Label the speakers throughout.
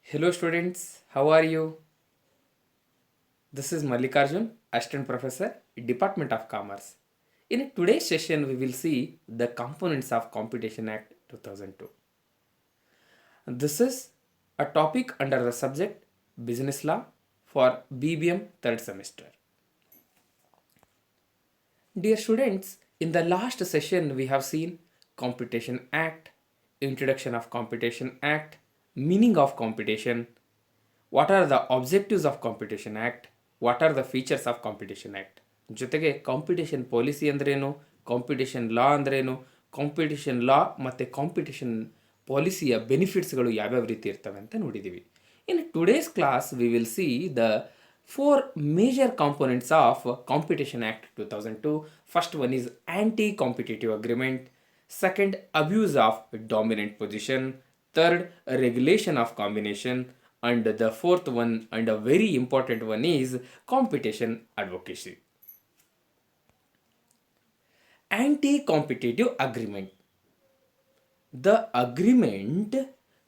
Speaker 1: Hello students, how are you? This is Mallikarjun, Assistant Professor, Department of Commerce. In today's session, we will see the components of Competition Act 2002. This is a topic under the subject Business Law for BBM third semester. Dear students, in the last session, we have seen Competition Act, introduction of Competition Act, meaning of competition, what are the objectives of Competition Act, what are the features of Competition Act, ಜೊತೆಗೆ competition policy ಅಂದ್ರೇನು, competition ಲಾ ಅಂದ್ರೇನು, competition ಲಾ ಮತ್ತು competition ಪಾಲಿಸಿಯ ಬೆನಿಫಿಟ್ಸ್ಗಳು ಯಾವ್ಯಾವ ರೀತಿ ಇರ್ತವೆ ಅಂತ ನೋಡಿದ್ದೀವಿ. In today's class we will see the four major components of Competition Act 2002. First one is anti-competitive agreement. Second, abuse of dominant position. Third, regulation of combination. And the fourth one and a very important one is competition advocacy. Anti-competitive agreement. The agreement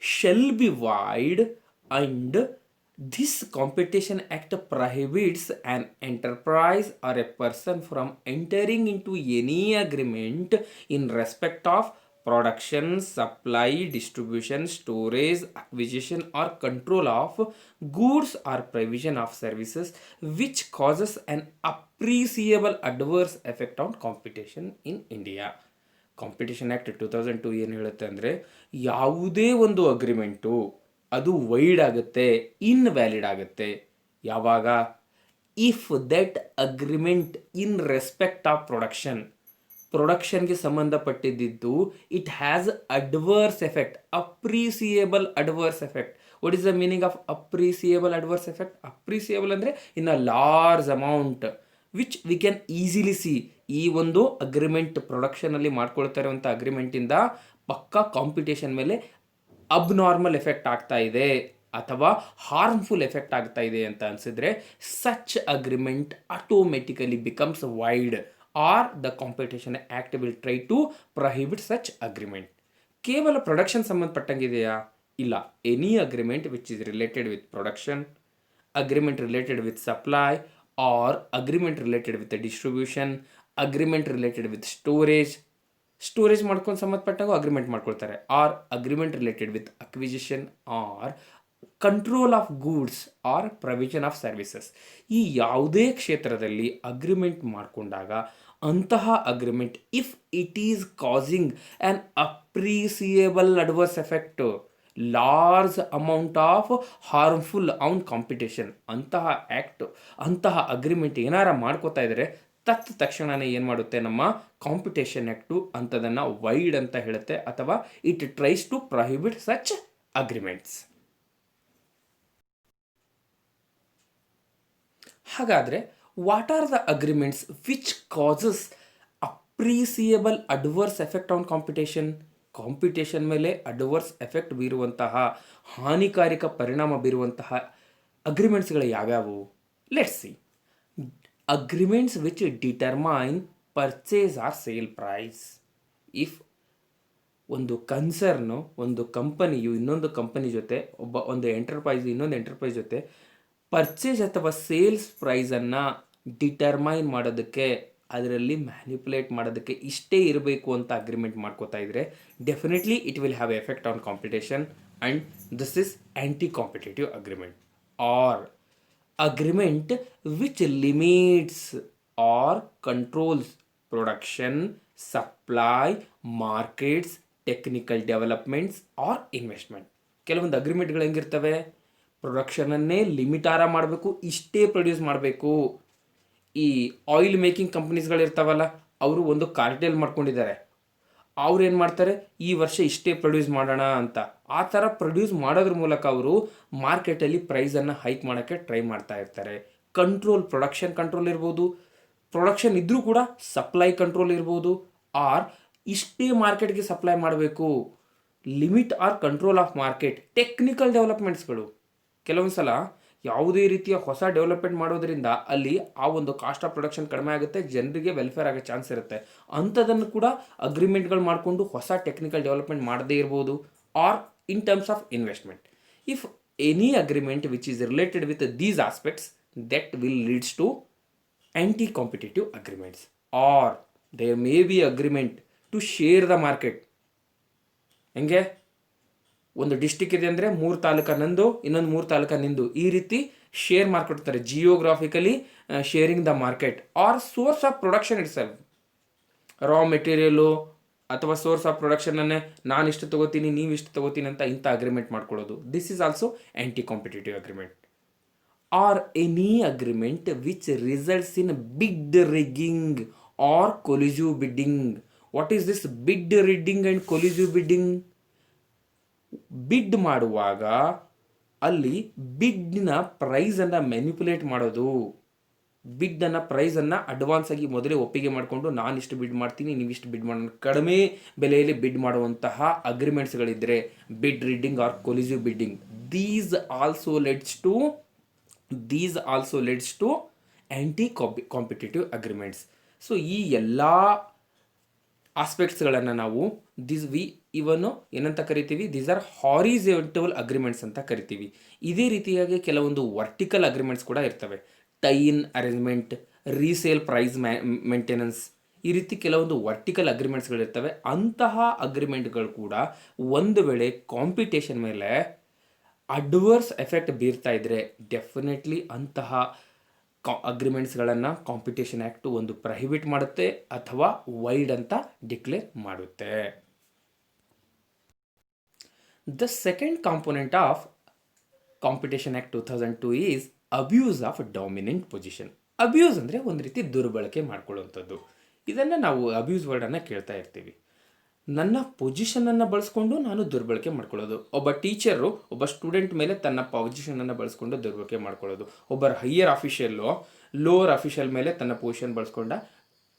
Speaker 1: shall be void and this Competition Act prohibits an enterprise or a person from entering into any agreement in respect of production, supply, distribution, storage, acquisition or control of goods or provision of services which causes an appreciable adverse effect on competition in India. Competition act 2002 ಏನು ಹೇಳುತ್ತೆ ಅಂದರೆ, ಯಾವುದೇ ಒಂದು agreement ಅದು wide ಆಗುತ್ತೆ, invalid ಆಗುತ್ತೆ ಯಾವಾಗ, if that agreement in respect of ಪ್ರೊಡಕ್ಷನ್ಗೆ ಸಂಬಂಧಪಟ್ಟಿದ್ದು it has adverse effect, appreciable adverse effect. What is the meaning of appreciable adverse effect? Appreciable ಅಂದರೆ in a large amount which we can easily see. ಈ ಒಂದು agreement ಪ್ರೊಡಕ್ಷನಲ್ಲಿ ಮಾಡ್ಕೊಳ್ತಾ ಇರುವಂಥ ಅಗ್ರಿಮೆಂಟಿಂದ ಪಕ್ಕಾ competition ಮೇಲೆ abnormal effect ಆಗ್ತಾ ಇದೆ ಅಥವಾ ಹಾರ್ಮ್ಫುಲ್ ಎಫೆಕ್ಟ್ ಆಗ್ತಾ ಇದೆ ಅಂತ ಅನಿಸಿದ್ರೆ such agreement automatically becomes void or the competition act will try to prohibit such agreement. ಕೇವಲ ಪ್ರೊಡಕ್ಷನ್ ಸಂಬಂಧಪಟ್ಟಂಗಿದೆಯಾ? ಇಲ್ಲ. Any agreement which is related with production, agreement related with supply, or agreement related with the distribution, agreement related with storage ಮಾಡ್ಕೊಂಡು ಸಂಬಂಧಪಟ್ಟಾಗ agreement ಮಾಡ್ಕೊಳ್ತಾರೆ, or agreement related with acquisition or control of goods or provision of services. ಈ ಯಾವುದೇ ಕ್ಷೇತ್ರದಲ್ಲಿ agreement ಮಾಡಿಕೊಂಡಾಗ ಅಂತಹ agreement if it is causing an appreciable adverse effect, large amount of harmful on competition, ಅಂತಹ act ಅಂತಹ agreement ಏನಾರ ಮಾಡ್ಕೋತಾ ಇದ್ದಾರೆ ತಕ್ಷಣನೇ ಏನು ಮಾಡುತ್ತೆ, ನಮ್ಮ ಕಾಂಪಿಟೇಷನ್ ಆ್ಯಕ್ಟು ಅಂಥದನ್ನು ವೈಡ್ ಅಂತ ಹೇಳುತ್ತೆ ಅಥವಾ it tries to prohibit such agreements. ಹಾಗಾದರೆ what are the agreements which causes appreciable adverse effect on competition? Competition ಮೇಲೆ ಅಡ್ವರ್ಸ್ ಎಫೆಕ್ಟ್ ಬೀರುವಂತಹ, ಹಾನಿಕಾರಕ ಪರಿಣಾಮ ಬೀರುವಂತಹ ಅಗ್ರಿಮೆಂಟ್ಸ್ಗಳು ಯಾವ್ಯಾವು? Let's see. Agreements which determine purchase or sale price. If ಒಂದು ಕನ್ಸರ್ನು, ಒಂದು ಕಂಪನಿಯು ಇನ್ನೊಂದು ಕಂಪನಿ ಜೊತೆ, ಒಂದು ಎಂಟರ್ಪ್ರೈಸ್ ಇನ್ನೊಂದು ಎಂಟರ್ಪ್ರೈಸ್ ಜೊತೆ ಪರ್ಚೇಸ್ ಅಥವಾ ಸೇಲ್ಸ್ ಪ್ರೈಸನ್ನು ಡಿಟರ್ಮೈನ್ ಮಾಡೋದಕ್ಕೆ, ಅದರಲ್ಲಿ ಮ್ಯಾನಿಪುಲೇಟ್ ಮಾಡೋದಕ್ಕೆ ಇಷ್ಟೇ ಇರಬೇಕು ಅಂತ ಅಗ್ರಿಮೆಂಟ್ ಮಾಡ್ಕೋತಾ ಇದ್ರೆ definitely it will have effect on competition and this is anti competitive agreement. Or agreement which limits or controls production, supply, markets, technical developments or investment. ಕೆಲವೊಂದು ಅಗ್ರಿಮೆಂಟ್ಗಳು ಹೆಂಗಿರ್ತವೆ, ಪ್ರೊಡಕ್ಷನನ್ನೇ ಲಿಮಿಟಾರ ಮಾಡಬೇಕು, ಇಷ್ಟೇ ಪ್ರೊಡ್ಯೂಸ್ ಮಾಡಬೇಕು. ಈ ಆಯಿಲ್ ಮೇಕಿಂಗ್ ಕಂಪ್ನೀಸ್ಗಳಿರ್ತಾವಲ್ಲ, ಅವರು ಒಂದು ಕಾರ್ಟೆಲ್ ಮಾಡ್ಕೊಂಡಿದ್ದಾರೆ. ಅವ್ರು ಏನು ಮಾಡ್ತಾರೆ, ಈ ವರ್ಷ ಇಷ್ಟೇ ಪ್ರೊಡ್ಯೂಸ್ ಮಾಡೋಣ ಅಂತ. ಆ ಥರ ಪ್ರೊಡ್ಯೂಸ್ ಮಾಡೋದ್ರ ಮೂಲಕ ಅವರು ಮಾರ್ಕೆಟಲ್ಲಿ ಪ್ರೈಸನ್ನು ಹೈಕ್ ಮಾಡೋಕ್ಕೆ ಟ್ರೈ ಮಾಡ್ತಾ ಇರ್ತಾರೆ. ಕಂಟ್ರೋಲ್, ಪ್ರೊಡಕ್ಷನ್ ಕಂಟ್ರೋಲ್ ಇರ್ಬೋದು, ಪ್ರೊಡಕ್ಷನ್ ಇದ್ದರೂ ಕೂಡ ಸಪ್ಲೈ ಕಂಟ್ರೋಲ್ ಇರ್ಬೋದು, ಆರ್ ಇಷ್ಟೇ ಮಾರ್ಕೆಟ್ಗೆ ಸಪ್ಲೈ ಮಾಡಬೇಕು, limit or control of market. Technical ಡೆವಲಪ್ಮೆಂಟ್ಸ್ಗಳು, ಕೆಲವೊಂದು ಸಲ ಯಾವುದೇ ರೀತಿಯ ಹೊಸ ಡೆವಲಪ್ಮೆಂಟ್ ಮಾಡೋದ್ರಿಂದ ಅಲ್ಲಿ ಆ ಒಂದು ಕಾಸ್ಟ್ ಆಫ್ ಪ್ರೊಡಕ್ಷನ್ ಕಡಿಮೆ ಆಗುತ್ತೆ, ಜನರಿಗೆ ವೆಲ್ಫೇರ್ ಆಗೋ ಚಾನ್ಸ್ ಇರುತ್ತೆ. ಅಂಥದನ್ನು ಕೂಡ ಅಗ್ರಿಮೆಂಟ್ಗಳು ಮಾಡಿಕೊಂಡು ಹೊಸ ಟೆಕ್ನಿಕಲ್ ಡೆವಲಪ್ಮೆಂಟ್ ಮಾಡದೇ ಇರ್ಬೋದು. Or in terms of investment, if any agreement which is related with these aspects, that will leads to anti-competitive agreements, or there may be agreement to share the market. ಹೆಂಗೆ, ಒಂದು district ಇದೆ ಅಂದರೆ 3 ತಾಲೂಕ ನಂದು, ಇನ್ನೊಂದು 3 ತಾಲೂಕ ನಿಂದು, ಈ ರೀತಿ ಶೇರ್ ಮಾಡ್ಕೊಡ್ತಾರೆ. Geographically sharing the market or source of production itself. Raw material ಅಥವಾ ಸೋರ್ಸ್ ಆಫ್ ಪ್ರೊಡಕ್ಷನನ್ನೇ ನಾನು ಇಷ್ಟು ತಗೋತೀನಿ, ನೀವು ಇಷ್ಟು ತಗೋತೀನಿ ಅಂತ ಇಂಥ ಅಗ್ರಿಮೆಂಟ್ ಮಾಡ್ಕೊಳ್ಳೋದು. This is also anti competitive agreement. Or any agreement which results in bid rigging or collusive bidding. What is this bid rigging and collusive bidding? Bid ಮಾಡುವಾಗ ಅಲ್ಲಿ ಬಿಡ್ನ ಪ್ರೈಸನ್ನು ಮ್ಯಾನಿಪುಲೇಟ್ ಮಾಡೋದು. ಬಿಡ್ಡನ್ನು ಪ್ರೈಸನ್ನು ಅಡ್ವಾನ್ಸ್ ಆಗಿ ಮೊದಲೇ ಒಪ್ಪಿಗೆ ಮಾಡಿಕೊಂಡು ನಾನು ಇಷ್ಟು ಬಿಡ್ ಮಾಡ್ತೀನಿ, ನೀವು ಇಷ್ಟು ಬಿಡ್ ಮಾಡೋಣ, ಕಡಿಮೆ ಬೆಲೆಯಲ್ಲಿ ಬಿಡ್ ಮಾಡುವಂತಹ ಅಗ್ರಿಮೆಂಟ್ಸ್ಗಳಿದ್ದರೆ bid reading or collusive bidding. These also leads to anti competitive agreements. So ಈ ಎಲ್ಲ ಆಸ್ಪೆಕ್ಟ್ಸ್ಗಳನ್ನು ನಾವು ಇವನು ಏನಂತ ಕರಿತೀವಿ, ದೀಸ್ ಆರ್ ಹಾರಿಜಾಂಟಲ್ ಅಗ್ರಿಮೆಂಟ್ಸ್ ಅಂತ ಕರಿತೀವಿ. ಇದೇ ರೀತಿಯಾಗಿ ಕೆಲವೊಂದು ವರ್ಟಿಕಲ್ ಅಗ್ರಿಮೆಂಟ್ಸ್ ಕೂಡ ಇರ್ತವೆ. ಟೈ-ಇನ್ ಅರೇಂಜ್ಮೆಂಟ್, ರೀಸೇಲ್ ಪ್ರೈಸ್ ಮೇಂಟೆನೆನ್ಸ್, ಈ ರೀತಿ ಕೆಲವೊಂದು ವರ್ಟಿಕಲ್ ಅಗ್ರಿಮೆಂಟ್ಸ್ಗಳಿರ್ತವೆ. ಅಂತಹ ಅಗ್ರಿಮೆಂಟ್ಗಳು ಕೂಡ ಒಂದು ವೇಳೆ ಕಾಂಪಿಟೇಷನ್ ಮೇಲೆ ಅಡ್ವರ್ಸ್ ಎಫೆಕ್ಟ್ ಬೀರ್ತಾ ಇದ್ದರೆ ಡೆಫಿನೆಟ್ಲಿ ಅಂತಹ ಅಗ್ರಿಮೆಂಟ್ಸ್ಗಳನ್ನು ಕಾಂಪಿಟೇಷನ್ ಆ್ಯಕ್ಟು ಒಂದು ಪ್ರಹಿಬಿಟ್ ಮಾಡುತ್ತೆ ಅಥವಾ ವೈಡ್ ಅಂತ ಡಿಕ್ಲೇರ್ ಮಾಡುತ್ತೆ. The second component of Competition Act 2002 is abuse of dominant position. Abuse ಅಂದರೆ ಒಂದು ರೀತಿ ದುರ್ಬಳಕೆ ಮಾಡ್ಕೊಳ್ಳುವಂಥದ್ದು. ಇದನ್ನು ನಾವು ಅಬ್ಯೂಸ್ ವರ್ಡನ್ನು ಕೇಳ್ತಾ ಇರ್ತೀವಿ. ನನ್ನ ಪೊಸಿಷನನ್ನು ಬಳಸ್ಕೊಂಡು ನಾನು ದುರ್ಬಳಕೆ ಮಾಡ್ಕೊಳ್ಳೋದು. ಒಬ್ಬ ಟೀಚರು ಒಬ್ಬ ಸ್ಟೂಡೆಂಟ್ ಮೇಲೆ ತನ್ನ ಪೊಸಿಷನನ್ನು ಬಳಸ್ಕೊಂಡು ದುರ್ಬಳಕೆ ಮಾಡ್ಕೊಳ್ಳೋದು. ಒಬ್ಬ ಹೈಯರ್ ಅಫಿಷಿಯಲ್ಲು ಲೋವರ್ ಅಫಿಷಿಯಲ್ ಮೇಲೆ ತನ್ನ ಪೊಸಿಷನ್ ಬಳಸ್ಕೊಂಡ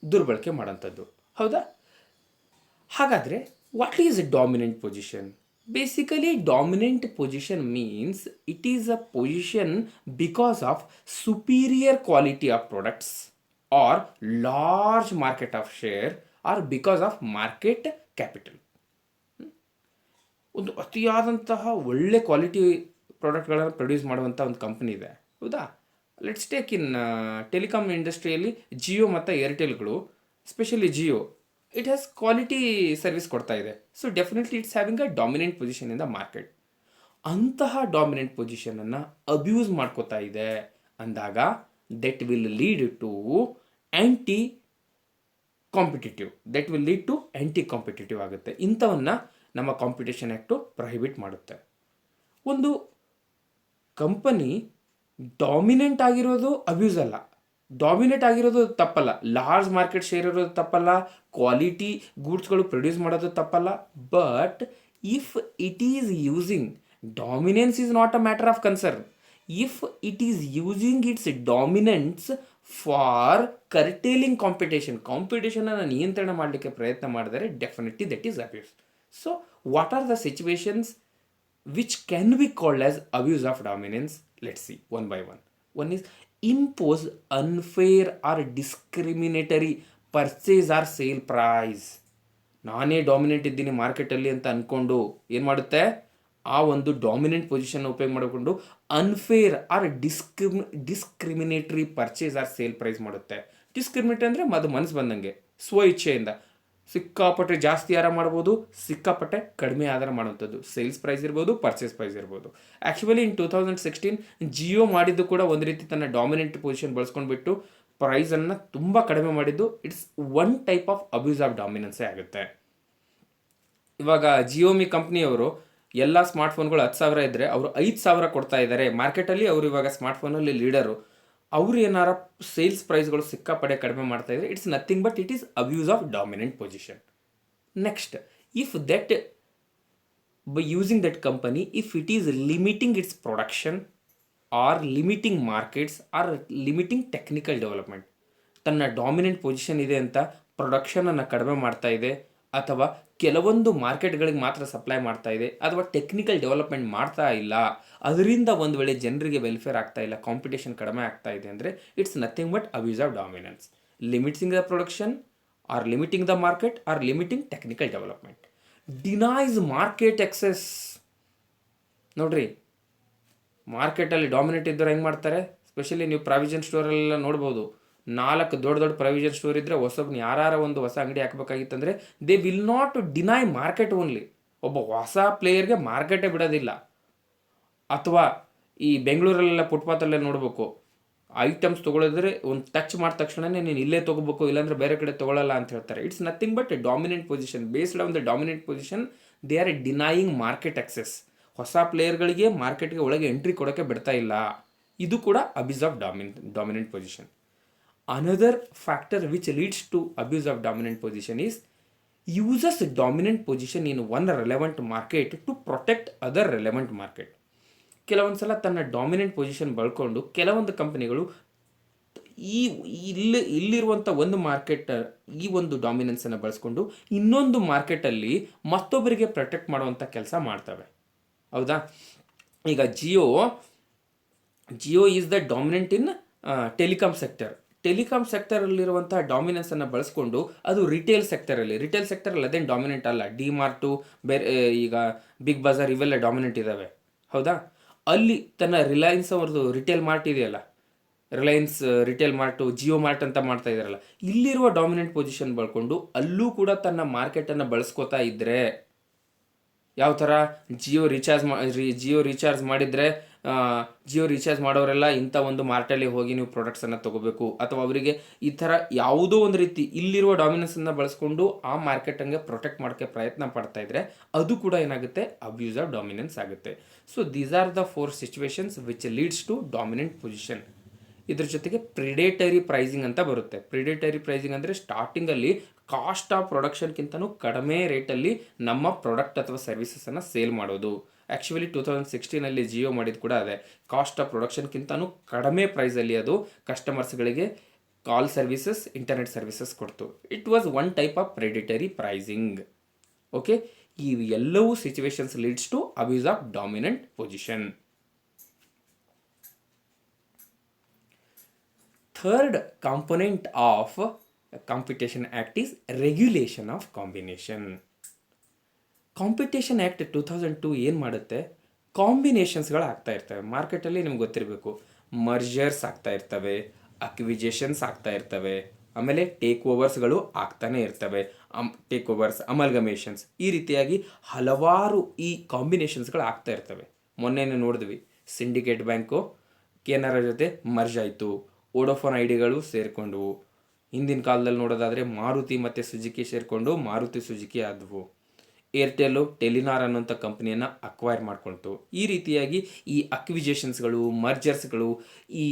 Speaker 1: ದುರ್ಬಳಕೆ ಮಾಡೋಂಥದ್ದು. ಹೌದಾ? ಹಾಗಾದರೆ what is A dominant position? Basically, dominant position means it is a position because of superior quality of products or large market of share or because of market capital. ಒಂದು ಅತಿಯಾದಂತಹ ಒಳ್ಳೆ quality ಪ್ರಾಡಕ್ಟ್ಗಳನ್ನು produce ಮಾಡುವಂಥ ಒಂದು company ಇದೆ. ಹೌದಾ? Let's take in telecom ಇಂಡಸ್ಟ್ರಿಯಲ್ಲಿ ಜಿಯೋ ಮತ್ತು ಏರ್ಟೆಲ್ಗಳು, specially Jio, it has quality service ಕೊಡ್ತಾ ಇದೆ. So definitely it's having a dominant position in the market. ಅಂತಹ ಡಾಮಿನೆಂಟ್ ಪೊಸಿಷನನ್ನು ಅಬ್ಯೂಸ್ ಮಾಡ್ಕೋತಾ ಇದೆ ಅಂದಾಗ that will lead to anti competitive ಆಗುತ್ತೆ. ಇಂಥವನ್ನು ನಮ್ಮ ಕಾಂಪಿಟೇಷನ್ ಆ್ಯಕ್ಟು ಪ್ರೊಹಿಬಿಟ್ ಮಾಡುತ್ತೆ. ಒಂದು ಕಂಪನಿ ಡಾಮಿನೆಂಟ್ ಆಗಿರೋದು ಅಬ್ಯೂಸ್ ಅಲ್ಲ, ಡಾಮಿನೇಟ್ ಆಗಿರೋದು ತಪ್ಪಲ್ಲ, ಲಾರ್ಜ್ ಮಾರ್ಕೆಟ್ ಶೇರ್ ಇರೋದು ತಪ್ಪಲ್ಲ, ಕ್ವಾಲಿಟಿ ಗೂಡ್ಸ್ಗಳು ಪ್ರೊಡ್ಯೂಸ್ ಮಾಡೋದು ತಪ್ಪಲ್ಲ. But if it is using dominance is not a matter of concern. If it is using its dominance for curtailing ಕಾಂಪಿಟೇಷನನ್ನು ನಿಯಂತ್ರಣ ಮಾಡಲಿಕ್ಕೆ ಪ್ರಯತ್ನ ಮಾಡಿದರೆ definitely that is abuse. So what are the situations which can be called as abuse of dominance? Let's see one by one. One is impose unfair or discriminatory purchase or sale price. ನಾನೇ dominant ಇದ್ದೀನಿ ಮಾರ್ಕೆಟಲ್ಲಿ ಅಂತ ಅಂದ್ಕೊಂಡು ಏನು ಮಾಡುತ್ತೆ, ಆ ಒಂದು dominant position ಉಪಯೋಗ ಮಾಡಿಕೊಂಡು unfair or discriminatory purchase or sale price ಮಾಡುತ್ತೆ. ಡಿಸ್ಕ್ರಿಮಿನೇಟರಿ ಅಂದರೆ ಅದು ಮನಸ್ಸು ಬಂದಂಗೆ ಸ್ವ ಇಚ್ಛೆಯಿಂದ ಸಿಕ್ಕಾಪಟ್ಟೆ ಜಾಸ್ತಿ ಆಧಾರ ಮಾಡ್ಬೋದು, ಸಿಕ್ಕಾಪಟ್ಟೆ ಕಡಿಮೆ ಆಧಾರ ಮಾಡುವಂಥದ್ದು. ಸೇಲ್ಸ್ ಪ್ರೈಸ್ ಇರ್ಬೋದು, ಪರ್ಚೇಸ್ ಪ್ರೈಸ್ ಇರ್ಬೋದು. ಆ್ಯಕ್ಚುಲಿ ಇನ್ 2016 ಜಿಯೋ ಮಾಡಿದ್ದು ಕೂಡ ಒಂದು ರೀತಿ ತನ್ನ ಡಾಮಿನೆಂಟ್ ಪೊಸಿಷನ್ ಬಳಸ್ಕೊಂಡ್ಬಿಟ್ಟು ಪ್ರೈಸನ್ನು ತುಂಬ ಕಡಿಮೆ ಮಾಡಿದ್ದು. It's one type of abuse of ಡಾಮಿನೆನ್ಸೇ ಆಗುತ್ತೆ. ಇವಾಗ ಜಿಯೋಮಿ ಕಂಪ್ನಿಯವರು ಎಲ್ಲ ಸ್ಮಾರ್ಟ್ಫೋನ್ಗಳು 10,000 ಇದ್ದರೆ ಅವರು 5,000 ಕೊಡ್ತಾ ಇದ್ದಾರೆ ಮಾರ್ಕೆಟಲ್ಲಿ. ಅವರು ಇವಾಗ ಸ್ಮಾರ್ಟ್ಫೋನಲ್ಲಿ ಲೀಡರು. ಅವರು ಏನಾರ ಸೇಲ್ಸ್ ಪ್ರೈಸ್ಗಳು ಸಿಕ್ಕಾಪಡೆ ಕಡಿಮೆ ಮಾಡ್ತಾ ಇದ್ದಾರೆ, it's nothing but it is abuse of dominant position. Next, if that by using that company, if it is limiting its production or limiting markets or limiting technical development, ತನ್ನ dominant position ಇದೆ ಅಂತ ಪ್ರೊಡಕ್ಷನನ್ನು ಕಡಿಮೆ ಮಾಡ್ತಾ ಇದೆ, ಅಥವಾ ಕೆಲವೊಂದು ಮಾರ್ಕೆಟ್ಗಳಿಗೆ ಮಾತ್ರ supply ಮಾಡ್ತಾ ಇದೆ, ಅಥವಾ ಟೆಕ್ನಿಕಲ್ ಡೆವಲಪ್ಮೆಂಟ್ ಮಾಡ್ತಾ ಇಲ್ಲ, ಅದರಿಂದ ಒಂದು ವೇಳೆ ಜನರಿಗೆ ವೆಲ್ಫೇರ್ ಆಗ್ತಾ ಇಲ್ಲ, ಕಾಂಪಿಟೇಷನ್ ಕಡಿಮೆ ಆಗ್ತಾ ಇದೆ ಅಂದರೆ it's nothing but abuse of dominance. Limiting the production or limiting the market or limiting technical development. Denies market access. ನೋಡ್ರಿ, ಮಾರ್ಕೆಟಲ್ಲಿ ಡಾಮಿನೇಟ್ ಇದ್ದವ್ರು ಹೆಂಗೆ ಮಾಡ್ತಾರೆ, ಸ್ಪೆಷಲಿ ನೀವು ಪ್ರಾವಿಷನ್ ಸ್ಟೋರಲ್ಲೆಲ್ಲ ನೋಡ್ಬೋದು, 4 ದೊಡ್ಡ ದೊಡ್ಡ ಪ್ರಾವಿಷನ್ ಸ್ಟೋರ್ ಇದ್ದರೆ ಹೊಸಬ್ನ ಯಾರು ಒಂದು ಹೊಸ ಅಂಗಡಿ ಹಾಕಬೇಕಾಗಿತ್ತಂದರೆ they will not deny market only. ಒಬ್ಬ ಹೊಸ ಪ್ಲೇಯರ್ಗೆ ಮಾರ್ಕೆಟೇ ಬಿಡೋದಿಲ್ಲ. ಅಥವಾ ಈ ಬೆಂಗಳೂರಲ್ಲೆಲ್ಲ ಫುಟ್ಪಾತಲ್ಲೇ ನೋಡಬೇಕು, ಐಟಮ್ಸ್ ತೊಗೊಳಿದ್ರೆ ಒಂದು ಟಚ್ ಮಾಡಿದ ತಕ್ಷಣನೇ ನೀನು ಇಲ್ಲೇ ತೊಗೋಬೇಕು, ಇಲ್ಲಾಂದರೆ ಬೇರೆ ಕಡೆ ತೊಗೊಳ್ಳಲ್ಲ ಅಂತ ಹೇಳ್ತಾರೆ. It's nothing but A dominant position. Based on the dominant position they are denying market access. ಹೊಸ ಪ್ಲೇಯರ್ಗಳಿಗೆ ಮಾರ್ಕೆಟ್ಗೆ ಒಳಗೆ ಎಂಟ್ರಿ ಕೊಡೋಕ್ಕೆ ಬಿಡ್ತಾ ಇಲ್ಲ. ಇದು ಕೂಡ abuse of dominant position. Another factor which leads to abuse of dominant position is uses dominant position in one relevant market to protect other relevant market. ಕೆಲವೊಂದು ಸಲ ತನ್ನ ಡಾಮಿನೆಂಟ್ ಪೊಸಿಷನ್ ಬಳಕೊಂಡು ಕೆಲವೊಂದು ಕಂಪನಿಗಳು ಇಲ್ಲಿರುವಂಥ ಒಂದು ಮಾರ್ಕೆಟ್ ಈ ಒಂದು ಡಾಮಿನೆನ್ಸನ್ನು ಬಳಸ್ಕೊಂಡು ಇನ್ನೊಂದು ಮಾರ್ಕೆಟಲ್ಲಿ ಮತ್ತೊಬ್ಬರಿಗೆ ಪ್ರೊಟೆಕ್ಟ್ ಮಾಡುವಂಥ ಕೆಲಸ ಮಾಡ್ತವೆ. ಹೌದಾ? ಈಗ Jio is the dominant in telecom sector. Telecom ಸೆಕ್ಟರಲ್ಲಿರುವಂಥ ಡಾಮಿನೆನ್ಸನ್ನು ಬಳಸ್ಕೊಂಡು ಅದು ರಿಟೇಲ್ ಸೆಕ್ಟರಲ್ಲಿ ಅದೇನು ಡಾಮಿನೆಂಟ್ ಅಲ್ಲ. ಡಿ-ಮಾರ್ಟು, ಬೇರೆ ಈಗ ಬಿಗ್ ಬಜಾರ್ ಇವೆಲ್ಲ ಡಾಮಿನೆಂಟ್ ಇದ್ದಾವೆ. ಹೌದಾ? ಅಲ್ಲಿ ತನ್ನ ರಿಲಯನ್ಸ್ ಅವ್ರದ್ದು ರಿಟೇಲ್ ಮಾರ್ಟ್ ಇದೆಯಲ್ಲ, Reliance retail mart, Jio mart ಅಂತ ಮಾಡ್ತಾ ಇದ್ದಾರಲ್ಲ, ಇಲ್ಲಿರುವ ಡಾಮಿನೆಂಟ್ ಪೊಸಿಷನ್ ಬಳಕೊಂಡು ಅಲ್ಲೂ ಕೂಡ ತನ್ನ ಮಾರ್ಕೆಟನ್ನು ಬಳಸ್ಕೋತಾ ಇದ್ದರೆ, ಯಾವ ಥರ ಜಿಯೋ ರೀಚಾರ್ಜ್ ಮಾಡಿದರೆ ಜಿಯೋ ರೀಚಾರ್ಜ್ ಮಾಡೋರೆಲ್ಲ ಇಂಥ ಒಂದು ಮಾರ್ಟಲ್ಲಿ ಹೋಗಿ ನೀವು ಪ್ರಾಡಕ್ಟ್ಸನ್ನು ತೊಗೋಬೇಕು, ಅಥವಾ ಅವರಿಗೆ ಈ ಥರ ಯಾವುದೋ ಒಂದು ರೀತಿ ಇಲ್ಲಿರುವ ಡಾಮಿನೆನ್ಸನ್ನು ಬಳಸ್ಕೊಂಡು ಆ ಮಾರ್ಕೆಟಂಗೆ ಪ್ರೊಟೆಕ್ಟ್ ಮಾಡೋಕ್ಕೆ ಪ್ರಯತ್ನ ಪಡ್ತಾ ಇದ್ದರೆ ಅದು ಕೂಡ ಏನಾಗುತ್ತೆ, ಅಬ್ಯೂಸ್ ಆಫ್ ಡಾಮಿನೆನ್ಸ್ ಆಗುತ್ತೆ. So these are the 4 situations which leads to dominant position. ಇದ್ರ ಜೊತೆಗೆ ಪ್ರಿಡೇಟರಿ ಪ್ರೈಸಿಂಗ್ ಅಂತ ಬರುತ್ತೆ. ಪ್ರಿಡೇಟರಿ ಪ್ರೈಸಿಂಗ್ ಅಂದರೆ ಸ್ಟಾರ್ಟಿಂಗಲ್ಲಿ ಕಾಸ್ಟ್ ಆಫ್ ಪ್ರೊಡಕ್ಷನ್ಗಿಂತನೂ ಕಡಿಮೆ ರೇಟಲ್ಲಿ ನಮ್ಮ ಪ್ರಾಡಕ್ಟ್ ಅಥವಾ ಸರ್ವಿಸಸನ್ನು ಸೇಲ್ ಮಾಡೋದು. ಆ್ಯಕ್ಚುಲಿ 2016 ಜಿಯೋ ಮಾಡಿದ್ದು ಕೂಡ ಅದೇ. ಕಾಸ್ಟ್ ಆಫ್ ಪ್ರೊಡಕ್ಷನ್ಗಿಂತನೂ ಕಡಿಮೆ ಪ್ರೈಸಲ್ಲಿ ಅದು ಕಸ್ಟಮರ್ಸ್ಗಳಿಗೆ ಕಾಲ್ ಸರ್ವಿಸಸ್, ಇಂಟರ್ನೆಟ್ ಸರ್ವಿಸಸ್ ಕೊಡ್ತು. It was one type of predatory pricing. Okay, ಈ ಎಲ್ಲವೂ situations leads to abuse of dominant position. Third component of Competition Act is regulation of combination. Competition act 2002 ಏನು ಮಾಡುತ್ತೆ, ಕಾಂಬಿನೇಷನ್ಸ್ಗಳು ಆಗ್ತಾ ಇರ್ತವೆ ಮಾರ್ಕೆಟಲ್ಲಿ. ನಿಮ್ಗೆ ಗೊತ್ತಿರಬೇಕು, ಮರ್ಜರ್ಸ್ ಆಗ್ತಾ ಇರ್ತವೆ, ಅಕ್ವಿಜೇಷನ್ಸ್ ಆಗ್ತಾ ಇರ್ತವೆ, ಆಮೇಲೆ ಟೇಕ್ ಓವರ್ಸ್ಗಳು ಆಗ್ತಾನೆ ಇರ್ತವೆ, ಟೇಕ್ ಓವರ್ಸ್, ಅಮಲ್ಗಮೇಷನ್ಸ್, ಈ ರೀತಿಯಾಗಿ ಹಲವಾರು ಈ ಕಾಂಬಿನೇಷನ್ಸ್ಗಳು ಆಗ್ತಾ ಇರ್ತವೆ. ಮೊನ್ನೆನೇ ನೋಡಿದ್ವಿ, ಸಿಂಡಿಕೇಟ್ ಬ್ಯಾಂಕು ಕೆನರಾ ಜೊತೆ ಮರ್ಜ್ ಆಯಿತು, ವೋಡಾಫೋನ್ ಐಡಿಗಳು ಸೇರಿಕೊಂಡವು. ಹಿಂದಿನ ಕಾಲದಲ್ಲಿ ನೋಡೋದಾದರೆ ಮಾರುತಿ ಮತ್ತು ಸುಜುಕಿ ಸೇರಿಕೊಂಡು ಮಾರುತಿ ಸುಜುಕಿ ಆದವು. ಏರ್ಟೆಲ್ಲು ಟೆಲಿನಾರ್ ಅನ್ನೋಂಥ ಕಂಪ್ನಿಯನ್ನು ಅಕ್ವೈರ್ ಮಾಡ್ಕೊಳ್ತು. ಈ ರೀತಿಯಾಗಿ ಈ ಅಕ್ವಿಜೇಷನ್ಸ್ಗಳು, ಮರ್ಜರ್ಸ್ಗಳು ಈ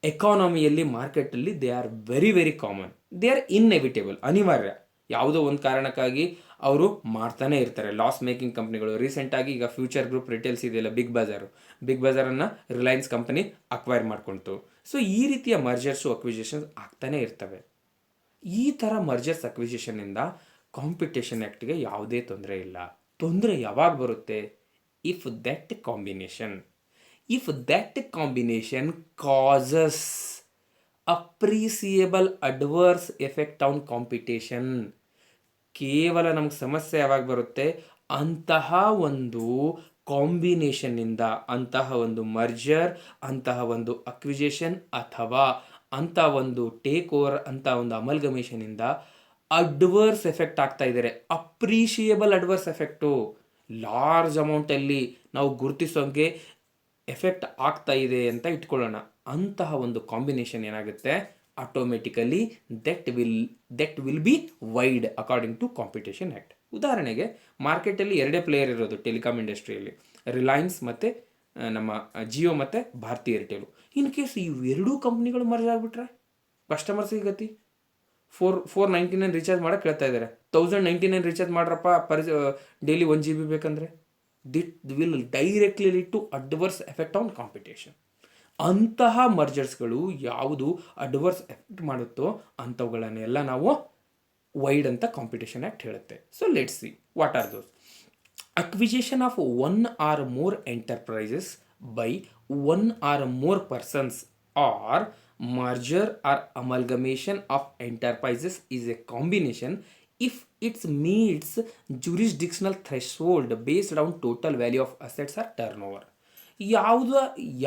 Speaker 1: ಎಕಾನಮಿಯಲ್ಲಿ, ಮಾರ್ಕೆಟಲ್ಲಿ they are very very common. They are inevitable, ಅನಿವಾರ್ಯ. ಯಾವುದೋ ಒಂದು ಕಾರಣಕ್ಕಾಗಿ ಅವರು ಮಾಡ್ತಾನೆ ಇರ್ತಾರೆ. ಲಾಸ್ ಮೇಕಿಂಗ್ ಕಂಪ್ನಿಗಳು ರೀಸೆಂಟಾಗಿ ಈಗ ಫ್ಯೂಚರ್ ಗ್ರೂಪ್ ರಿಟೇಲ್ಸ್ ಇದೆಯಲ್ಲ, ಬಿಗ್ ಬಜಾರನ್ನು ರಿಲಯನ್ಸ್ ಕಂಪನಿ ಅಕ್ವೈರ್ ಮಾಡ್ಕೊಳ್ತು. ಸೊ ಈ ರೀತಿಯ ಮರ್ಜರ್ಸು, ಅಕ್ವಿಜೇಷನ್ಸ್ ಆಗ್ತಾನೆ ಇರ್ತವೆ. ಈ ಥರ ಮರ್ಜರ್ಸ್, ಅಕ್ವಿಜೇಷನ್ನಿಂದ ಕಾಂಪಿಟೇಷನ್ ಆ್ಯಕ್ಟ್ಗೆ ಯಾವುದೇ ತೊಂದರೆ ಇಲ್ಲ. ತೊಂದರೆ ಯಾವಾಗ ಬರುತ್ತೆ, if that combination causes appreciable adverse effect on competition. ಕೇವಲ ನಮ್ಗೆ ಸಮಸ್ಯೆ ಯಾವಾಗ ಬರುತ್ತೆ, ಅಂತಹ ಒಂದು ಕಾಂಬಿನೇಷನ್ನಿಂದ, ಅಂತಹ ಒಂದು ಮರ್ಜರ್, ಅಂತಹ ಒಂದು ಅಕ್ವಿಜೇಷನ್, ಅಥವಾ ಅಂಥ ಒಂದು ಟೇಕ್ ಓವರ್, ಅಂಥ ಒಂದು ಅಮಲ್ಗಮೇಷನಿಂದ ಅಡ್ವರ್ಸ್ ಎಫೆಕ್ಟ್ ಆಗ್ತಾ ಇದ್ದಾರೆ. ಅಪ್ರಿಷಿಯೇಬಲ್ ಅಡ್ವರ್ಸ್ ಎಫೆಕ್ಟು ಲಾರ್ಜ್ ಅಮೌಂಟಲ್ಲಿ ನಾವು ಗುರುತಿಸೋಂಗೆ ಎಫೆಕ್ಟ್ ಆಗ್ತಾ ಇದೆ ಅಂತ ಇಟ್ಕೊಳ್ಳೋಣ. ಅಂತಹ ಒಂದು ಕಾಂಬಿನೇಷನ್ ಏನಾಗುತ್ತೆ, automatically that will be void according to competition act. ಉದಾಹರಣೆಗೆ ಮಾರ್ಕೆಟಲ್ಲಿ 2 ಪ್ಲೇಯರ್ ಇರೋದು ಟೆಲಿಕಾಮ್ ಇಂಡಸ್ಟ್ರಿಯಲ್ಲಿ, ರಿಲಯನ್ಸ್ ಮತ್ತು ನಮ್ಮ ಜಿಯೋ ಮತ್ತು ಭಾರತಿ ಏರ್ಟೆಲು. ಇನ್ ಕೇಸ್ ಇವೆರಡೂ ಕಂಪ್ನಿಗಳು ಮರ್ಜ್ ಆಗಿಬಿಟ್ರೆ ಕಸ್ಟಮರ್ಸಿಗೆ ಗತಿ. 499 ರೀಚಾರ್ಜ್ ಮಾಡೋಕ್ಕೆ ಕೇಳ್ತಾ ಇದ್ದಾರೆ, 1099 ರೀಚಾರ್ಜ್ ಮಾಡ್ರಪ್ಪ ಡೈಲಿ 1 GB ಬೇಕಂದರೆ. That will directly lead to adverse effect on competition. ಅಂತಹ ಮರ್ಜರ್ಸ್ಗಳು ಯಾವುದು ಅಡ್ವರ್ಸ್ ಎಫೆಕ್ಟ್ ಮಾಡುತ್ತೋ ಅಂಥವುಗಳನ್ನೆಲ್ಲ ನಾವು ವೈಡ್ ಅಂತ ಕಾಂಪಿಟೇಷನ್ ಆ್ಯಕ್ಟ್ ಹೇಳುತ್ತೆ. So let's see what are those. Acquisition of 1 or more enterprises by 1 or more persons or merger or amalgamation of enterprises is a combination if it meets jurisdictional threshold based on total value of assets or turnover. ಯಾವುದ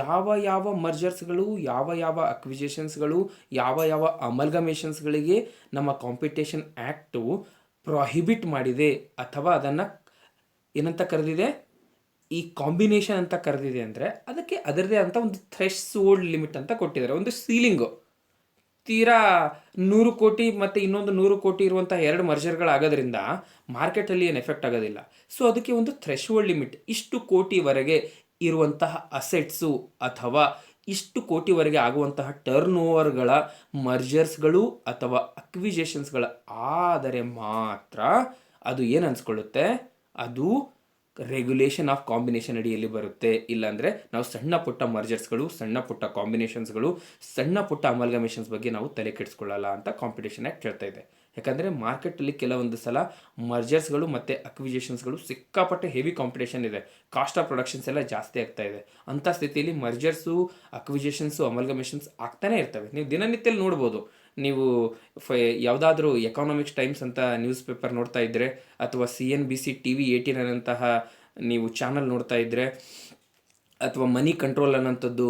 Speaker 1: ಯಾವ ಮರ್ಜರ್ಸ್ಗಳು, ಯಾವ ಅಕ್ವಿಜೇಷನ್ಸ್ಗಳು, ಯಾವ ಅಮಲ್ಗಮೇಷನ್ಸ್ಗಳಿಗೆ ನಮ್ಮ competition act prohibit ಮಾಡಿದೆ ಅಥವಾ ಅದನ್ನು ಏನಂತ ಕರೆದಿದೆ, ಈ ಕಾಂಬಿನೇಷನ್ ಅಂತ ಕರೆದಿದೆ ಅಂದರೆ ಅದಕ್ಕೆ ಅದರದೇ ಅಂತ ಒಂದು ಥ್ರೆಶ್ ಲಿಮಿಟ್ ಅಂತ ಕೊಟ್ಟಿದ್ದಾರೆ, ಒಂದು ಸೀಲಿಂಗು. ತೀರಾ 100 ಕೋಟಿ ಮತ್ತು ಇನ್ನೊಂದು 100 ಕೋಟಿ ಇರುವಂಥ ಎರಡು ಮರ್ಜರ್ಗಳಾಗೋದ್ರಿಂದ ಮಾರ್ಕೆಟಲ್ಲಿ ಏನು ಎಫೆಕ್ಟ್ ಆಗೋದಿಲ್ಲ. ಸೊ ಅದಕ್ಕೆ ಒಂದು ಥ್ರೆಶ್ ಲಿಮಿಟ್, ಇಷ್ಟು ಕೋಟಿವರೆಗೆ ಇರುವಂತಹ ಅಸೆಟ್ಸು ಅಥವಾ ಇಷ್ಟು ಕೋಟಿವರೆಗೆ ಆಗುವಂತಹ ಟರ್ನ್ ಓವರ್ಗಳ ಮರ್ಜರ್ಸ್ಗಳು ಅಥವಾ ಅಕ್ವಿಜೇಷನ್ಸ್ಗಳ ಆದರೆ ಮಾತ್ರ ಅದು ಏನು ಅನ್ಸ್ಕೊಳ್ಳುತ್ತೆ, ಅದು ರೆಗ್ಯುಲೇಷನ್ ಆಫ್ ಕಾಂಬಿನೇಷನ್ ಅಡಿಯಲ್ಲಿ ಬರುತ್ತೆ. ಇಲ್ಲಾಂದರೆ ನಾವು ಸಣ್ಣ ಪುಟ್ಟ ಮರ್ಜರ್ಸ್ಗಳು, ಸಣ್ಣ ಪುಟ್ಟ ಕಾಂಬಿನೇಷನ್ಸ್ಗಳು, ಸಣ್ಣ ಪುಟ್ಟ ಅಮಲ್ಗಮೇಷನ್ಸ್ ಬಗ್ಗೆ ನಾವು ತಲೆ ಕೆಡಿಸ್ಕೊಳ್ಳಲ್ಲ ಅಂತ ಕಾಂಪಿಟೇಷನ್ ಆ್ಯಕ್ಟ್ ಹೇಳ್ತಾ ಇದೆ. ಯಾಕಂದರೆ ಮಾರ್ಕೆಟಲ್ಲಿ ಕೆಲವೊಂದು ಸಲ ಮರ್ಜರ್ಸ್ಗಳು ಮತ್ತು ಅಕ್ವಿಜೇಷನ್ಸ್ಗಳು ಸಿಕ್ಕಾಪಟ್ಟೆ ಹೆವಿ ಕಾಂಪಿಟೇಷನ್ ಇದೆ, ಕಾಸ್ಟ್ ಆಫ್ ಪ್ರೊಡಕ್ಷನ್ಸ್ ಎಲ್ಲ ಜಾಸ್ತಿ ಆಗ್ತಾ ಇದೆ. ಅಂಥ ಸ್ಥಿತಿಯಲ್ಲಿ ಮರ್ಜರ್ಸು, ಅಕ್ವಿಜೇಷನ್ಸು, ಅಮಲ್ಗಮೇಷನ್ಸ್ ಆಗ್ತಾನೆ ಇರ್ತವೆ. ನೀವು ದಿನನಿತ್ಯದಲ್ಲಿ ನೋಡ್ಬೋದು. ನೀವು ಯಾವುದಾದ್ರೂ ಎಕಾನಾಮಿಕ್ಸ್ ಟೈಮ್ಸ್ ಅಂತ ನ್ಯೂಸ್ ಪೇಪರ್ ನೋಡ್ತಾ ಇದ್ದರೆ ಅಥವಾ CNBC TV 18 ಅನ್ನಂತಹ ನೀವು ಚಾನಲ್ ನೋಡ್ತಾ ಇದ್ದರೆ ಅಥವಾ ಮನಿ ಕಂಟ್ರೋಲ್ ಅನ್ನೋಂಥದ್ದು,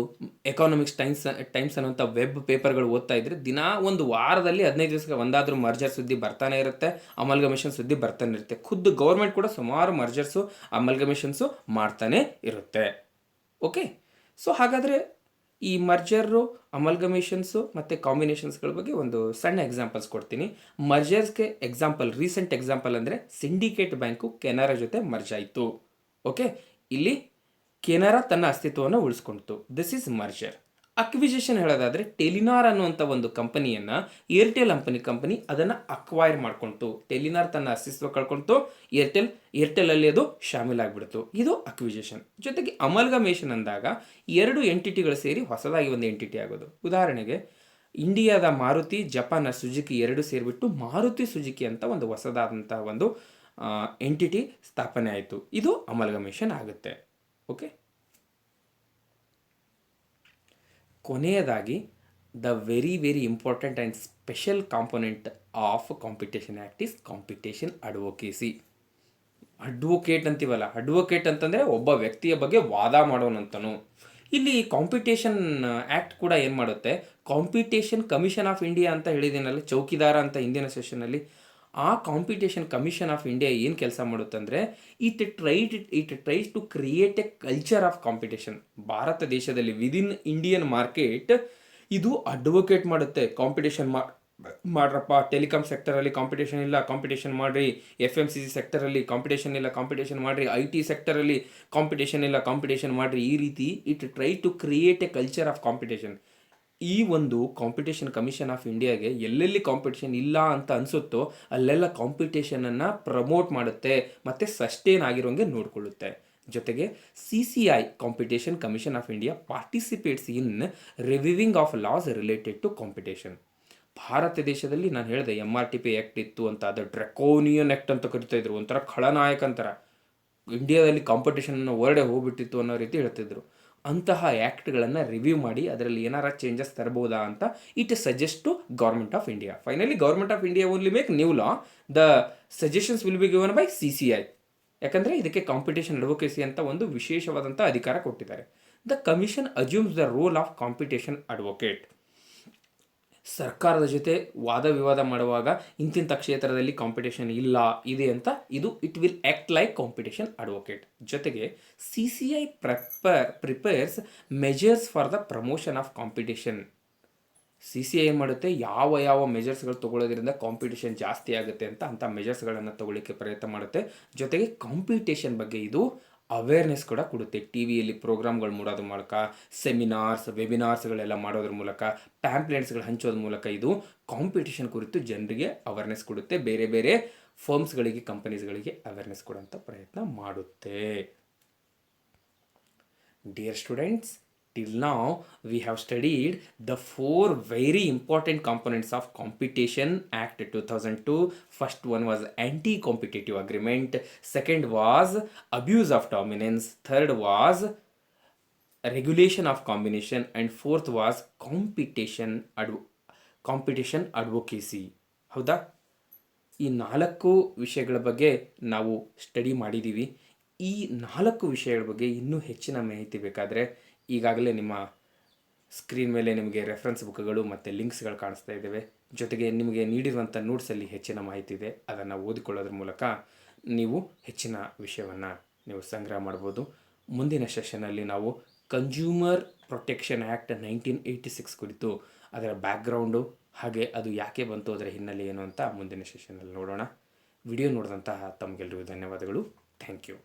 Speaker 1: ಎಕಾನಾಮಿಕ್ಸ್ ಟೈಮ್ಸ್ ಅನ್ನೋಂಥ ವೆಬ್ ಪೇಪರ್ಗಳು ಓದ್ತಾ ಇದ್ದರೆ ದಿನ ಒಂದು ವಾರದಲ್ಲಿ 15 ದಿವಸಕ್ಕೆ ಒಂದಾದರೂ ಮರ್ಜರ್ ಸುದ್ದಿ ಬರ್ತಾನೆ ಇರುತ್ತೆ, ಅಮಲ್ಗಮೇಷನ್ ಸುದ್ದಿ ಬರ್ತಾನೆ ಇರುತ್ತೆ. ಖುದ್ದು ಗೌರ್ಮೆಂಟ್ ಕೂಡ ಸುಮಾರು ಮರ್ಜರ್ಸು, ಅಮಲ್ಗಮೇಷನ್ಸು ಮಾಡ್ತಾನೆ ಇರುತ್ತೆ. ಓಕೆ, ಸೊ ಹಾಗಾದರೆ ಈ ಮರ್ಜರು, ಅಮಲ್ಗಮೇಷನ್ಸು ಮತ್ತು ಕಾಂಬಿನೇಷನ್ಸ್ಗಳ ಬಗ್ಗೆ ಒಂದು ಸಣ್ಣ ಎಕ್ಸಾಂಪಲ್ಸ್ ಕೊಡ್ತೀನಿ. ಮರ್ಜರ್ಸ್ಗೆ ಎಕ್ಸಾಂಪಲ್, ರೀಸೆಂಟ್ ಎಕ್ಸಾಂಪಲ್ ಅಂದರೆ ಸಿಂಡಿಕೇಟ್ ಬ್ಯಾಂಕು ಕೆನರಾ ಜೊತೆ ಮರ್ಜ್ ಆಯಿತು. ಓಕೆ, ಇಲ್ಲಿ ಕೆನರಾ ತನ್ನ ಅಸ್ತಿತ್ವವನ್ನು ಉಳಿಸ್ಕೊಳ್ತು. This is merger. ಅಕ್ವಿಜೇಷನ್ ಹೇಳೋದಾದರೆ ಟೆಲಿನಾರ್ ಅನ್ನುವಂಥ ಒಂದು ಕಂಪನಿಯನ್ನು ಏರ್ಟೆಲ್ ಕಂಪನಿ ಅದನ್ನು ಅಕ್ವೈರ್ ಮಾಡ್ಕೊಳ್ತು. ಟೆಲಿನಾರ್ ತನ್ನ ಅಸ್ತಿತ್ವ ಕಳ್ಕೊಳ್ತು, ಏರ್ಟೆಲಲ್ಲಿ ಅದು ಶಾಮೀಲಾಗ್ಬಿಡ್ತು. ಇದು ಅಕ್ವಿಜೇಷನ್. ಜೊತೆಗೆ ಅಮಲ್ಗಮೇಷನ್ ಅಂದಾಗ ಎರಡು ಎಂಟಿಟಿಗಳು ಸೇರಿ ಹೊಸದಾಗಿ ಒಂದು ಎಂಟಿಟಿ ಆಗೋದು. ಉದಾಹರಣೆಗೆ ಇಂಡಿಯಾದ ಮಾರುತಿ, ಜಪಾನ್ನ ಸುಜುಕಿ ಎರಡು ಸೇರಿಬಿಟ್ಟು ಮಾರುತಿ ಸುಜುಕಿ ಅಂತ ಒಂದು ಹೊಸದಾದಂಥ ಒಂದು ಎಂಟಿಟಿ ಸ್ಥಾಪನೆ ಆಯಿತು. ಇದು ಅಮಲ್ಗಮೇಷನ್ ಆಗುತ್ತೆ. ಓಕೆ, ಕೊನೆಯದಾಗಿ the very important and special component of competition act is competition advocacy. Advocate ಅಂತೀವಲ್ಲ, ಅಡ್ವೊಕೇಟ್ ಅಂತಂದರೆ ಒಬ್ಬ ವ್ಯಕ್ತಿಯ ಬಗ್ಗೆ ವಾದ ಮಾಡೋನಂತನು. ಇಲ್ಲಿ ಕಾಂಪಿಟೇಷನ್ ಆ್ಯಕ್ಟ್ ಕೂಡ ಏನು ಮಾಡುತ್ತೆ, ಕಾಂಪಿಟೇಷನ್ ಕಮಿಷನ್ ಆಫ್ ಇಂಡಿಯಾ ಅಂತ ಹೇಳಿದ್ದೀನಲ್ಲ, ಚೌಕಿದಾರ ಅಂತ ಹಿಂದಿನ ಸೆಷನಲ್ಲಿ. ಆ ಕಾಂಪಿಟೇಷನ್ ಕಮಿಷನ್ ಆಫ್ ಇಂಡಿಯಾ ಏನು ಕೆಲಸ ಮಾಡುತ್ತಂದರೆ it tries to create a culture of competition. Bharat ದೇಶದಲ್ಲಿ ವಿದಿನ್ ಇಂಡಿಯನ್ ಮಾರ್ಕೆಟ್ ಇದು ಅಡ್ವೊಕೇಟ್ ಮಾಡುತ್ತೆ. ಕಾಂಪಿಟೇಷನ್ ಮಾಡ್ರಪ್ಪ, ಟೆಲಿಕಾಂ ಸೆಕ್ಟರಲ್ಲಿ ಕಾಂಪಿಟೇಷನ್ ಇಲ್ಲ, ಕಾಂಪಿಟೇಷನ್ ಮಾಡಿರಿ. FMCG ಸೆಕ್ಟರಲ್ಲಿ ಕಾಂಪಿಟೇಷನ್ ಇಲ್ಲ, ಕಾಂಪಿಟೇಷನ್ ಮಾಡಿರಿ. IT ಸೆಕ್ಟರಲ್ಲಿ ಕಾಂಪಿಟೇಷನ್ ಇಲ್ಲ, ಕಾಂಪಿಟೇಷನ್ ಮಾಡಿರಿ. ಈ ರೀತಿ it try to create a culture of competition. ಈ ಒಂದು ಕಾಂಪಿಟೇಷನ್ ಕಮಿಷನ್ ಆಫ್ ಇಂಡಿಯಾಗೆ ಎಲ್ಲೆಲ್ಲಿ ಕಾಂಪಿಟೇಷನ್ ಇಲ್ಲ ಅಂತ ಅನಿಸುತ್ತೋ ಅಲ್ಲೆಲ್ಲ ಕಾಂಪಿಟೇಷನನ್ನು ಪ್ರಮೋಟ್ ಮಾಡುತ್ತೆ ಮತ್ತು ಸಸ್ಟೇನ್ ಆಗಿರೋಂಗೆ ನೋಡಿಕೊಳ್ಳುತ್ತೆ. ಜೊತೆಗೆ CCI competition commission of India participates in reviewing of laws related to competition. Bharat ದೇಶದಲ್ಲಿ ನಾನು ಹೇಳಿದೆ MRTP ಆ್ಯಕ್ಟ್ ಇತ್ತು ಅಂತ, ಅದು ಡ್ರೆಕೋನಿಯನ್ ಆ್ಯಕ್ಟ್ ಅಂತ ಕರಿತಾ ಇದ್ರು, ಒಂಥರ ಖಳನಾಯಕ ಅಂತರ. ಇಂಡಿಯಾದಲ್ಲಿ ಕಾಂಪಿಟೇಷನ್ನ ಹೊರಡೆ ಹೋಗ್ಬಿಟ್ಟಿತ್ತು ಅನ್ನೋ ರೀತಿ ಹೇಳ್ತಿದ್ರು. ಅಂತಹ ಆ್ಯಕ್ಟ್ಗಳನ್ನು ರಿವ್ಯೂ ಮಾಡಿ ಅದರಲ್ಲಿ ಏನಾರ ಚೇಂಜಸ್ ತರಬಹುದಾ ಅಂತ it suggest to government of India. Finally government of India only make new law, the suggestions will be given by CCI. ಯಾಕಂದರೆ ಇದಕ್ಕೆ ಕಾಂಪಿಟೇಷನ್ ಅಡ್ವೊಕೇಸಿ ಅಂತ ಒಂದು ವಿಶೇಷವಾದಂಥ ಅಧಿಕಾರ ಕೊಟ್ಟಿದ್ದಾರೆ. The commission assumes the role of competition advocate. ಸರ್ಕಾರದ ಜೊತೆ ವಾದ ವಿವಾದ ಮಾಡುವಾಗ ಇಂತಿಂಥ ಕ್ಷೇತ್ರದಲ್ಲಿ ಕಾಂಪಿಟೇಷನ್ ಇಲ್ಲ ಇದೆ ಅಂತ it will act like competition advocate. ಜೊತೆಗೆ CCI prepares measures for the promotion of competition. CCI ಏನು ಮಾಡುತ್ತೆ, ಯಾವ ಮೆಜರ್ಸ್ಗಳು ತೊಗೊಳ್ಳೋದ್ರಿಂದ ಕಾಂಪಿಟೇಷನ್ ಜಾಸ್ತಿ ಆಗುತ್ತೆ ಅಂತ ಅಂಥ ಮೆಜರ್ಸ್ಗಳನ್ನು ತೊಗೊಳ್ಳಿಕ್ಕೆ ಪ್ರಯತ್ನ ಮಾಡುತ್ತೆ. ಜೊತೆಗೆ ಕಾಂಪಿಟೇಷನ್ ಬಗ್ಗೆ ಇದು ಅವೇರ್ನೆಸ್ ಕೂಡ ಕೊಡುತ್ತೆ. TVಯಲ್ಲಿ ಪ್ರೋಗ್ರಾಮ್ಗಳು ಮಾಡೋದ್ರ ಮೂಲಕ, ಸೆಮಿನಾರ್ಸ್, ವೆಬಿನಾರ್ಸ್ಗಳೆಲ್ಲ ಮಾಡೋದ್ರ ಮೂಲಕ, ಪ್ಯಾಂಪ್ಲೆಟ್ಸ್ಗಳು ಹಂಚೋದ್ರ ಮೂಲಕ ಇದು ಕಾಂಪಿಟೇಷನ್ ಕುರಿತು ಜನರಿಗೆ ಅವೇರ್ನೆಸ್ ಕೊಡುತ್ತೆ. ಬೇರೆ ಬೇರೆ ಫರ್ಮ್ಸ್ಗಳಿಗೆ, ಕಂಪನೀಸ್ಗಳಿಗೆ ಅವೇರ್ನೆಸ್ ಕೊಡೋಂಥ ಪ್ರಯತ್ನ ಮಾಡುತ್ತೆ. Dear students, till now we have studied the 4 very important components of Competition Act 2002. First one was anti-competitive agreement, second was abuse of dominance, third was regulation of combination, and fourth was competition advocacy. ಹೌದಾ? ಈ 4 ವಿಷಯಗಳ ಬಗ್ಗೆ ನಾವು study ಮಾಡಿದ್ದೀವಿ. ಈ 4 ವಿಷಯಗಳ ಬಗ್ಗೆ ಇನ್ನೂ ಹೆಚ್ಚಿನ ಮಾಹಿತಿ ಬೇಕಾದರೆ ಈಗಾಗಲೇ ನಿಮ್ಮ ಸ್ಕ್ರೀನ್ ಮೇಲೆ ನಿಮಗೆ ರೆಫರೆನ್ಸ್ ಬುಕ್ಗಳು ಮತ್ತು ಲಿಂಕ್ಸ್ಗಳು ಕಾಣಿಸ್ತಾ ಇದ್ದಾವೆ. ಜೊತೆಗೆ ನಿಮಗೆ ನೀಡಿರುವಂಥ ನೋಟ್ಸಲ್ಲಿ ಹೆಚ್ಚಿನ ಮಾಹಿತಿ ಇದೆ. ಅದನ್ನು ಓದಿಕೊಳ್ಳೋದ್ರ ಮೂಲಕ ನೀವು ಹೆಚ್ಚಿನ ವಿಷಯವನ್ನು ನೀವು ಸಂಗ್ರಹ ಮಾಡ್ಬೋದು. ಮುಂದಿನ ಸೆಷನಲ್ಲಿ ನಾವು ಕನ್ಸ್ಯೂಮರ್ ಪ್ರೊಟೆಕ್ಷನ್ ಆ್ಯಕ್ಟ್ 1986 ಕುರಿತು ಅದರ ಬ್ಯಾಕ್ಗ್ರೌಂಡು ಹಾಗೆ ಅದು ಯಾಕೆ ಬಂತು, ಅದರ ಹಿನ್ನೆಲೆ ಏನು ಅಂತ ಮುಂದಿನ ಸೆಷನಲ್ಲಿ ನೋಡೋಣ. ವಿಡಿಯೋ ನೋಡಿದಂತಹ ತಮಗೆಲ್ಲರಿಗೂ ಧನ್ಯವಾದಗಳು. Thank you.